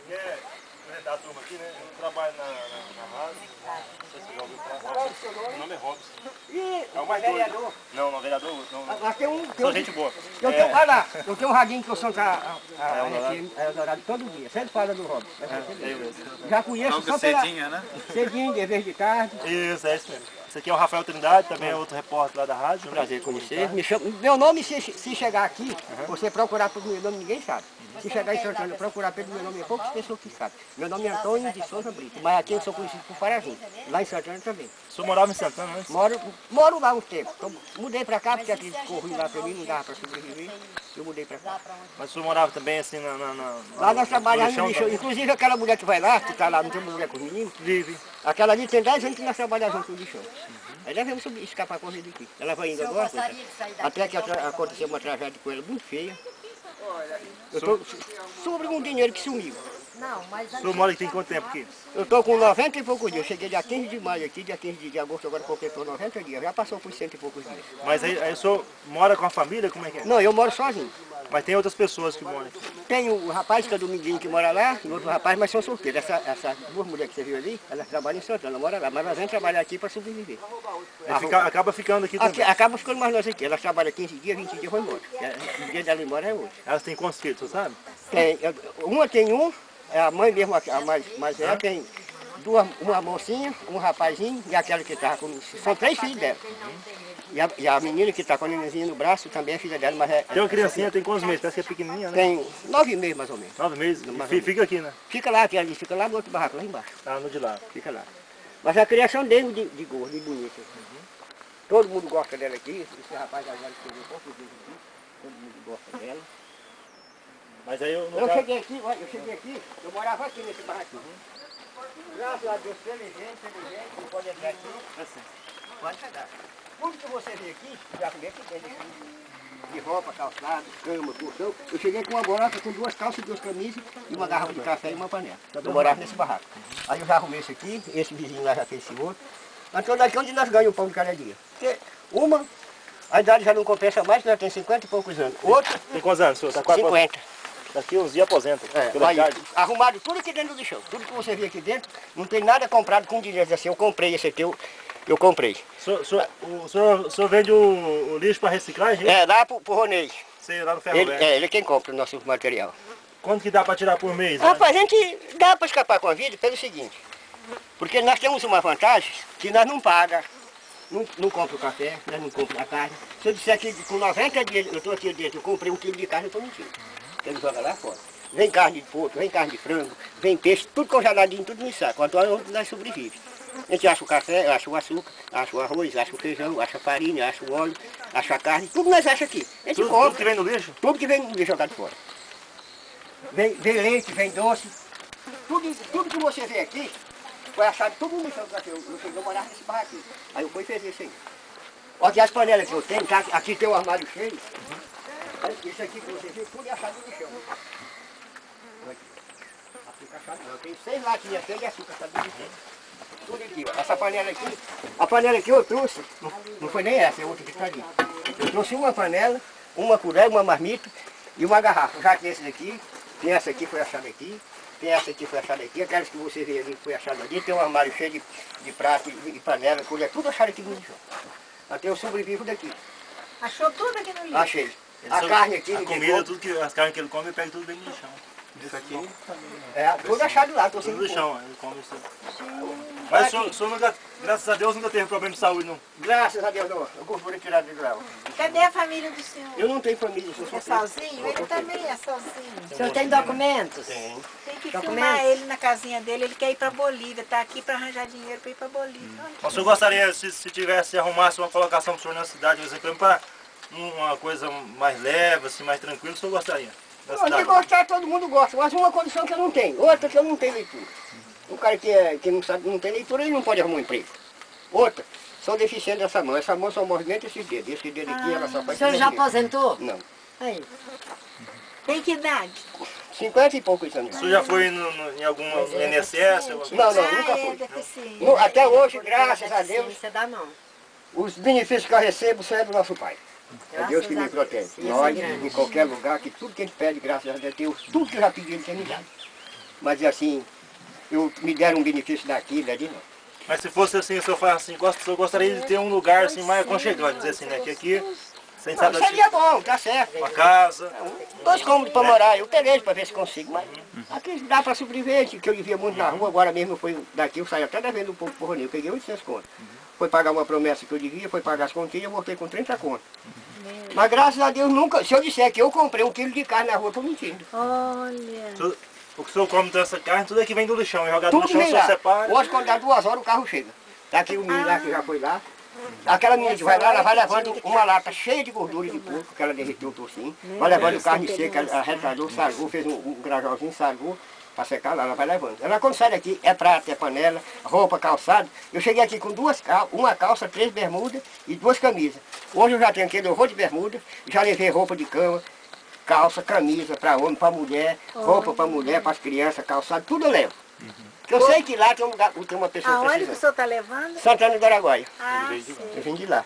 Quer apresentar a turma aqui, né? Eu trabalho na rádio. Não sei se já ouviu falar. Meu nome é Robson. É o mais vereador? Não, vereador. Nós temos Sou gente boa. Eu tenho um radinho que eu sou a Eldorado todo dia. Sempre fala do Robson. Já conheço só pela... Cedinha, né? Cedinho, de vez de tarde. Isso, é isso mesmo. Esse aqui é o Rafael Trindade, também é outro repórter lá da rádio. Prazer conhecer. Meu nome, se chegar aqui, você procurar pelo meu nome, ninguém sabe. Se chegar em Santana e procurar pelo meu nome, é poucas pessoas que sabem. Meu nome é Antônio de Souza Brito, mas aqui eu sou conhecido por Parazinho. Lá em Santana também. O senhor morava em Santana antes? Moro lá um tempo. Mudei pra cá porque aquele ficou ruim lá pra mim, não dava pra sobreviver. Eu mudei pra cá. Mas o senhor morava também assim lá nós trabalhávamos no lixão. Inclusive aquela mulher que vai lá, que tá lá, não tem uma mulher com os meninos? Vive. Aquela ali tem 10 anos que nós trabalhamos junto no lixão. Aí nós vamos escapar correr daqui. Ela vai indo agora, até que aconteceu uma tragédia com ela muito feia. Eu estou sobre um dinheiro que sumiu. O senhor mora aqui tem quanto tempo aqui? Eu estou com 90 e poucos dias. Eu cheguei dia 15 de maio aqui, dia 15 de agosto, agora completou 90 dias. Já passou por 100 e poucos dias. Mas aí o senhor mora com a família? Como é que é? Não, eu moro sozinho. Mas tem outras pessoas que moram aqui? Tem o rapaz que é Dominguinho que mora lá, e outro rapaz, mas são solteiros. Essas duas mulheres que você viu ali, elas trabalham em Santana, moram lá. Mas nós vamos trabalhar aqui para sobreviver. Acaba ficando aqui também? Acaba ficando mais nós aqui. Elas trabalham 15 dias, 20 dias vão embora. O dia dela ir embora é hoje. Elas têm quantos filhos, você sabe? Tem. Uma tem um, é a mãe mesmo, a mais velha, tem uma mocinha, um rapazinho e aquela que está com... São 3 filhos dela. E a menina que está com a nenenzinha no braço também é filha dela, mas é... Tem uma criancinha, tem quantos meses? Parece que é pequenininha, né? Tem 9 meses mais ou menos. 9 meses? Fica aqui, né? Fica lá, aquela ali, fica lá no outro barraco, lá embaixo. Ah, no de lá. Fica lá. Mas a criação dele de gordo, de bonita. Todo mundo gosta dela aqui. Esse rapaz agora escreveu poucos dias aqui. Todo mundo gosta dela. Mas aí eu cheguei aqui, eu morava aqui nesse barraquinho. Graças a Deus, inteligente, não pode entrar aqui. Pode chegar. Tudo que você vê aqui, já vê aqui dentro aqui. De roupa, calçado, cama, colchão. Eu cheguei com uma boraca com 2 calças, 2 camisas e uma garrafa de café e uma panela. Eu morava nesse barraco. Aí eu já arrumei esse aqui, esse vizinho lá já fez esse outro. Então daqui onde nós ganhamos o pão de cada dia. Porque uma, a idade já não compensa mais, nós temos 50 e poucos anos. Outra... Tem quantos anos, senhor? Tá 50. Daqui uns dias aposenta. Aí, arrumado tudo aqui dentro do lixão. Tudo que você vê aqui dentro, não tem nada comprado com dinheiro assim. Eu comprei esse aqui, eu comprei. O senhor vende o lixo para reciclagem? É, lá pro Ronei. Sei, lá no ferro velho. Ele é quem compra o nosso material. Quanto que dá para tirar por mês? Rapaz, a gente dá para escapar com a vida pelo seguinte. Porque nós temos uma vantagem que nós não pagamos. Não compro o café, nós não compramos a carne. Se eu disser que com 90 dias eu estou aqui dentro, eu comprei 1 quilo de carne, eu estou mentindo. Ele joga lá fora. Vem carne de porco, vem carne de frango, vem peixe, tudo congeladinho, tudo no saco. Então nós sobrevivemos. A gente acha o café, acha o açúcar, acha o arroz, acha o feijão, acha a farinha, acha o óleo, acha a carne, tudo nós achamos aqui. A gente compra. Tudo que vem no lixo? Tudo que vem no lixo jogado fora. Vem leite, vem doce. Tudo que você vê aqui, foi achado tudo no lixo. Eu morava nesse barraquinho. Aí eu fui e fiz isso aí. Olha aqui as panelas que eu tenho, tá? Aqui tem o armário cheio. Isso aqui que você vê, tudo é achado no chão. Açúcar achado não. Eu tenho 6 latinhas cheias de açúcar, tá tudo dentro. Tudo aqui, ó. Essa panela aqui, a panela que eu trouxe, não foi nem essa, é outra que está ali. Eu trouxe uma panela, uma colher, uma marmita e uma garrafa. Já que esse daqui, tem essa aqui, foi achada aqui. Tem essa aqui, foi achada aqui. Aquelas que você vê ali, foi achada ali. Tem um armário cheio de prato, de panela, colher, tudo achado aqui no lixo. Até eu sobrevivo daqui. Achou tudo aqui no lixo? Achei. A carne aqui... A comida, tudo que, as carnes que ele come, ele pega tudo bem no chão. Isso aqui? É, tudo achado lá, tô sem tudo no chão, ele come isso. Mas o senhor nunca, graças a Deus, nunca teve problema de saúde, não? Graças a Deus, não. Eu gostei de tirar de grau. Cadê a família do senhor? Eu não tenho família, eu sou sozinho. Ele também é sozinho. O senhor tem documentos? Tem. Tem que filmar ele na casinha dele, ele quer ir para Bolívia, tá aqui para arranjar dinheiro para ir para Bolívia. O senhor gostaria, se tivesse, arrumasse uma colocação para o senhor na cidade, por exemplo, para uma coisa mais leve, assim, mais tranquila, o senhor gostaria? De gostar, todo mundo gosta, mas uma condição que eu não tenho, outra que eu não tenho leitura. O cara que não sabe, não tem leitura, ele não pode arrumar um emprego. Outra, sou deficiente dessa mão. Essa mão só movimenta esses dedos. Esse dedo aqui, ela só faz... O senhor já aposentou? Não. Aí. Tem que idade? 50 e poucos anos. O senhor já foi em algum INSS? Não, nunca foi. Até hoje, graças a Deus, Você dá não. os benefícios que eu recebo são do nosso pai. É Deus que me protege. Nós, em qualquer lugar, que tudo que a gente pede, graças a Deus, tudo que eu já pedi, Ele tem me dado. Mas assim, me deram um benefício daqui, dali não. Mas se fosse assim, o senhor fala assim, eu gostaria de ter um lugar assim mais aconchegante, dizer assim, né? Que aqui, sem Não, saber seria bom, tá certo. uma casa. 2 cômodos para morar, eu peguei para ver se consigo, mas aqui dá para sobreviver, que eu vivia muito na rua, agora mesmo foi daqui, eu saí até devendo um pouco por Ronil, eu peguei 800 contos. Foi pagar uma promessa que eu devia, foi pagar as continhas, eu voltei com 30 contos. Mas graças a Deus nunca, se eu disser que eu comprei 1 quilo de carne na rua, eu estou mentindo. Olha. O que o senhor come dessa carne, tudo aqui vem do lixão, é jogado no Tudo chão, o vem senhor lá. separa. Hoje quando dá 2 horas o carro chega. Tá aqui o menino lá que já foi lá. Aquela menina que vai lá, ela vai levando uma lata cheia de gordura de porco, que ela derreteu o tocinho. Vai levando carne seca, ela retradou, sargou, fez um grajolzinho, sargou, para secar lá, ela vai levando. Ela quando sai daqui, é prata, é panela, roupa, calçado. Eu cheguei aqui com uma calça, 3 bermudas e 2 camisas. Hoje eu já tenho aquele horror de bermuda, já levei roupa de cama, calça, camisa para homem, para mulher, roupa para mulher, para as crianças, calçado, tudo eu levo. Eu sei que lá tem um lugar, tem uma pessoa Aonde que o precisando. senhor está levando? Santana do Araguaia. Ah, Eu vim de lá.